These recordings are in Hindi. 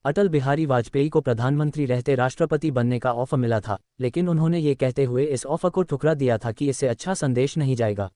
अटल बिहारी वाजपेयी को प्रधानमंत्री रहते राष्ट्रपति बनने का ऑफर मिला था, लेकिन उन्होंने ये कहते हुए इस ऑफर को ठुकरा दिया था कि इससे अच्छा संदेश नहीं जाएगा।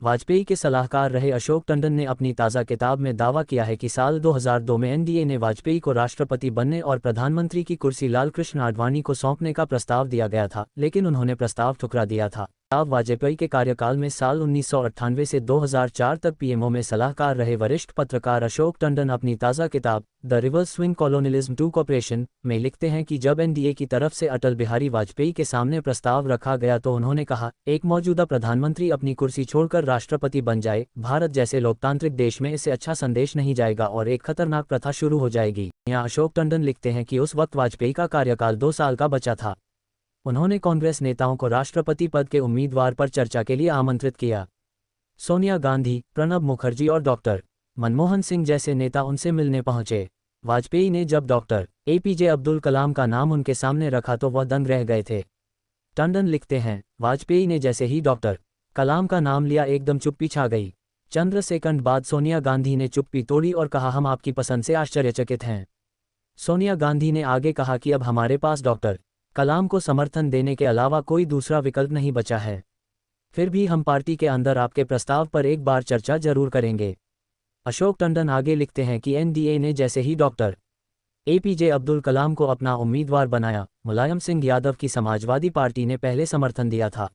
वाजपेयी के सलाहकार रहे अशोक टंडन ने अपनी ताज़ा किताब में दावा किया है कि साल 2002 में एनडीए ने वाजपेयी को राष्ट्रपति बनने और प्रधानमंत्री की कुर्सी लालकृष्ण आडवाणी को सौंपने का प्रस्ताव दिया गया था, लेकिन उन्होंने प्रस्ताव ठुकरा दिया था। वाजपेयी के कार्यकाल में साल 1998 से 2004 तक पीएमओ में सलाहकार रहे वरिष्ठ पत्रकार अशोक टंडन अपनी ताज़ा किताब the reverse swing colonialism to cooperation में लिखते हैं कि जब एनडीए की तरफ से अटल बिहारी वाजपेयी के सामने प्रस्ताव रखा गया तो उन्होंने कहा, एक मौजूदा प्रधानमंत्री अपनी कुर्सी छोड़कर राष्ट्रपति बन जाए, भारत जैसे लोकतांत्रिक देश में इससे अच्छा संदेश नहीं जाएगा और एक खतरनाक प्रथा शुरू हो जाएगी। यहाँ अशोक टंडन लिखते हैं कि उस वक्त वाजपेयी का कार्यकाल 2 साल का बचा था। उन्होंने कांग्रेस नेताओं को राष्ट्रपति पद के उम्मीदवार पर चर्चा के लिए आमंत्रित किया। सोनिया गांधी, प्रणब मुखर्जी और डॉक्टर मनमोहन सिंह जैसे नेता उनसे मिलने पहुंचे। वाजपेयी ने जब डॉक्टर एपीजे अब्दुल कलाम का नाम उनके सामने रखा तो वह दंग रह गए थे। टंडन लिखते हैं, वाजपेयी ने जैसे ही डॉक्टर कलाम का नाम लिया एकदम चुप्पी छा गई। चंद्र सेकंड बाद सोनिया गांधी ने चुप्पी तोड़ी और कहा, हम आपकी पसंद से आश्चर्यचकित हैं। सोनिया गांधी ने आगे कहा कि अब हमारे पास डॉक्टर कलाम को समर्थन देने के अलावा कोई दूसरा विकल्प नहीं बचा है। फिर भी हम पार्टी के अंदर आपके प्रस्ताव पर एक बार चर्चा जरूर करेंगे। अशोक टंडन आगे लिखते हैं कि एनडीए ने जैसे ही डॉक्टर एपीजे अब्दुल कलाम को अपना उम्मीदवार बनाया, मुलायम सिंह यादव की समाजवादी पार्टी ने पहले समर्थन दिया था।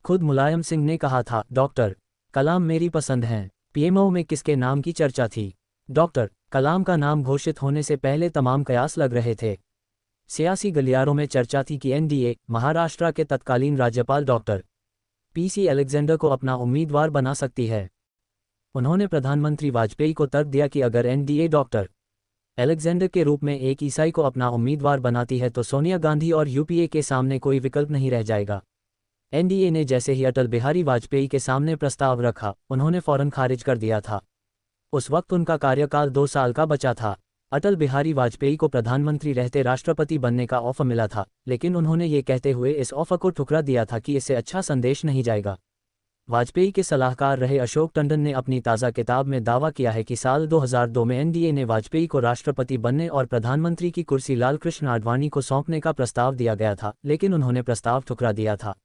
खुद मुलायम सिंह ने कहा था, डॉक्टर कलाम मेरी पसंद हैं। पीएमओ में किसके नाम की चर्चा थी? डॉक्टर कलाम का नाम घोषित होने से पहले तमाम कयास लग रहे थे। सियासी गलियारों में चर्चा थी कि एनडीए महाराष्ट्र के तत्कालीन राज्यपाल डॉक्टर पीसी अलेक्जेंडर को अपना उम्मीदवार बना सकती है। उन्होंने प्रधानमंत्री वाजपेयी को तर्क दिया कि अगर एनडीए डॉक्टर अलेक्जेंडर के रूप में एक ईसाई को अपना उम्मीदवार बनाती है तो सोनिया गांधी और यूपीए के सामने कोई विकल्प नहीं रह जाएगा। एनडीए ने जैसे ही अटल बिहारी वाजपेयी के सामने प्रस्ताव रखा, उन्होंने फौरन खारिज कर दिया था। उस वक्त उनका कार्यकाल 2 साल का बचा था। अटल बिहारी वाजपेयी को प्रधानमंत्री रहते राष्ट्रपति बनने का ऑफर मिला था, लेकिन उन्होंने ये कहते हुए इस ऑफर को ठुकरा दिया था कि इससे अच्छा संदेश नहीं जाएगा। वाजपेयी के सलाहकार रहे अशोक टंडन ने अपनी ताज़ा किताब में दावा किया है कि साल 2002 में एनडीए ने वाजपेयी को राष्ट्रपति बनने और प्रधानमंत्री की कुर्सी लालकृष्ण आडवाणी को सौंपने का प्रस्ताव दिया गया था, लेकिन उन्होंने प्रस्ताव ठुकरा दिया था।